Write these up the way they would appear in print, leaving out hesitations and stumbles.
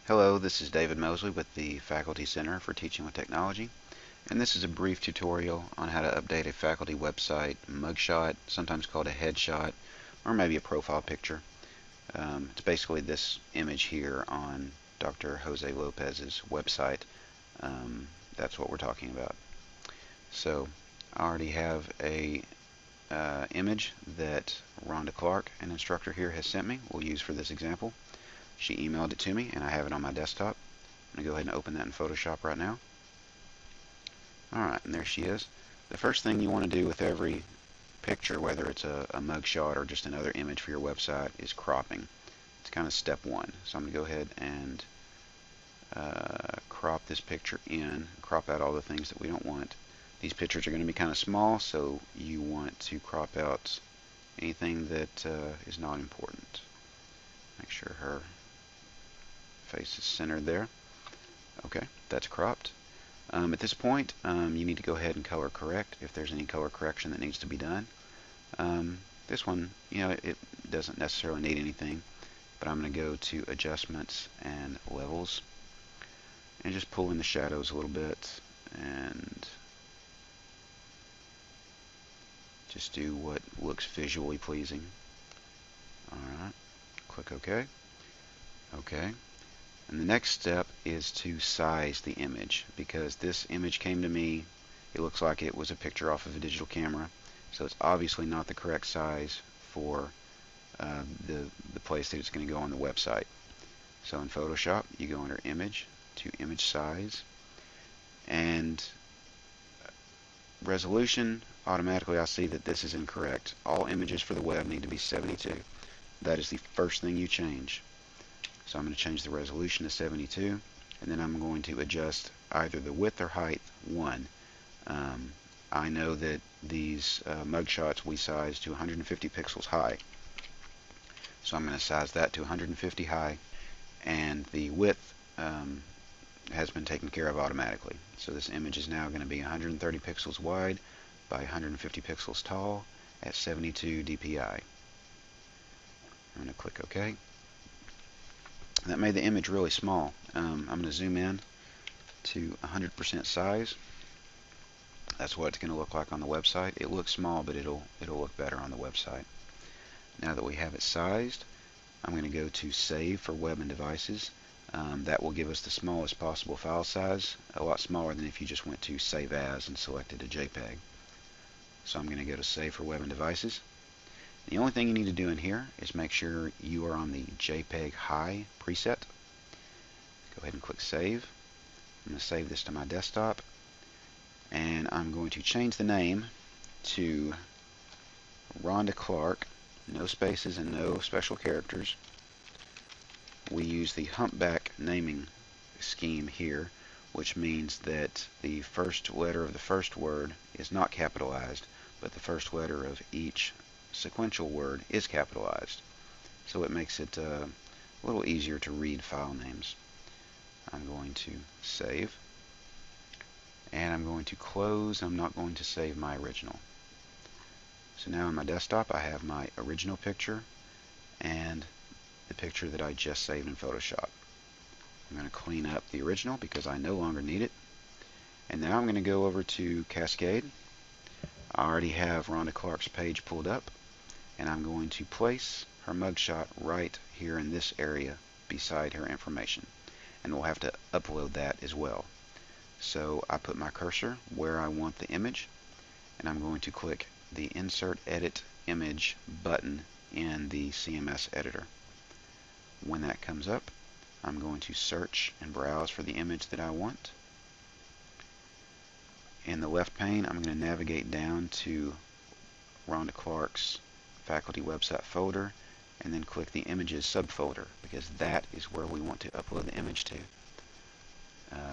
Hello, this is David Moseley with the Faculty Center for Teaching with Technology, and this is a brief tutorial on how to update a faculty website mugshot, sometimes called a headshot, or maybe a profile picture. It's basically this image here on Dr. Jose Lopez's website. That's what we're talking about. So I already have a image that Rhonda Clark, an instructor here, has sent me. We'll use for this example. She emailed it to me, and I have it on my desktop. I'm going to go ahead and open that in Photoshop right now. Alright, and there she is. The first thing you want to do with every picture, whether it's a mugshot or just another image for your website, is cropping. It's kind of step one. So I'm going to go ahead and crop this picture in, crop out all the things that we don't want. These pictures are going to be kind of small, so you want to crop out anything that is not important. Make sure her face is centered there. Okay, that's cropped. At this point, you need to go ahead and color correct if there's any color correction that needs to be done. This one, it doesn't necessarily need anything, but I'm going to go to Adjustments and Levels and just pull in the shadows a little bit and just do what looks visually pleasing. Alright, click OK. Okay. And the next step is to size the image, because this image came to me, it looks like it was a picture off of a digital camera, so it's obviously not the correct size for the place that it's going to go on the website. So in Photoshop, you go under Image to Image Size, and Resolution, automatically I see that this is incorrect. All images for the web need to be 72. That is the first thing you change. So I'm going to change the resolution to 72, and then I'm going to adjust either the width or height 1. I know that these mugshots we size to 150 pixels high, so I'm going to size that to 150 high, and the width has been taken care of automatically. So this image is now going to be 130 pixels wide by 150 pixels tall at 72 dpi. I'm going to click OK. That made the image really small. I'm going to zoom in to 100% size. That's what it's going to look like on the website. It looks small, but it'll look better on the website. Now that we have it sized, I'm going to go to Save for Web and Devices. That will give us the smallest possible file size, a lot smaller than if you just went to Save As and selected a JPEG. So I'm going to go to Save for Web and Devices. The only thing you need to do in here is make sure you are on the JPEG High preset. Go ahead and click Save. I'm going to save this to my desktop, and I'm going to change the name to Rhonda Clark, no spaces and no special characters. We use the humpback naming scheme here, which means that the first letter of the first word is not capitalized, but the first letter of each sequential word is capitalized. So it makes it a little easier to read file names. I'm going to save, and I'm going to close. I'm not going to save my original. So now on my desktop I have my original picture and the picture that I just saved in Photoshop. I'm going to clean up the original because I no longer need it. And now I'm going to go over to Cascade. I already have Rhonda Clark's page pulled up, and I'm going to place her mugshot right here in this area beside her information. And we'll have to upload that as well. So I put my cursor where I want the image, and I'm going to click the Insert Edit Image button in the CMS editor. When that comes up, I'm going to search and browse for the image that I want. In the left pane, I'm going to navigate down to Rhonda Clark's faculty website folder, and then click the Images subfolder, because that is where we want to upload the image to.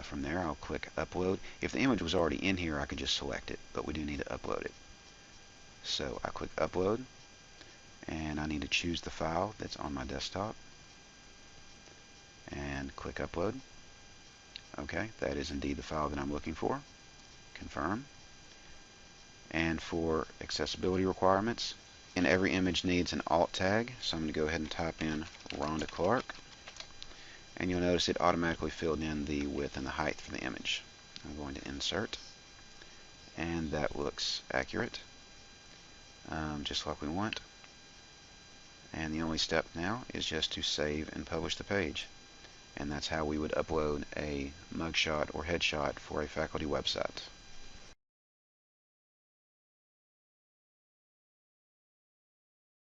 From there, I'll click Upload. If the image was already in here, I could just select it, but we do need to upload it. So I click Upload, and I need to choose the file that's on my desktop, and click Upload. Okay, that is indeed the file that I'm looking for. Confirm. And for accessibility requirements, and every image needs an alt tag, so I'm going to go ahead and type in Rhonda Clark, and you'll notice it automatically filled in the width and the height for the image. I'm going to insert, and that looks accurate, just like we want. And the only step now is just to save and publish the page. And that's how we would upload a mugshot or headshot for a faculty website.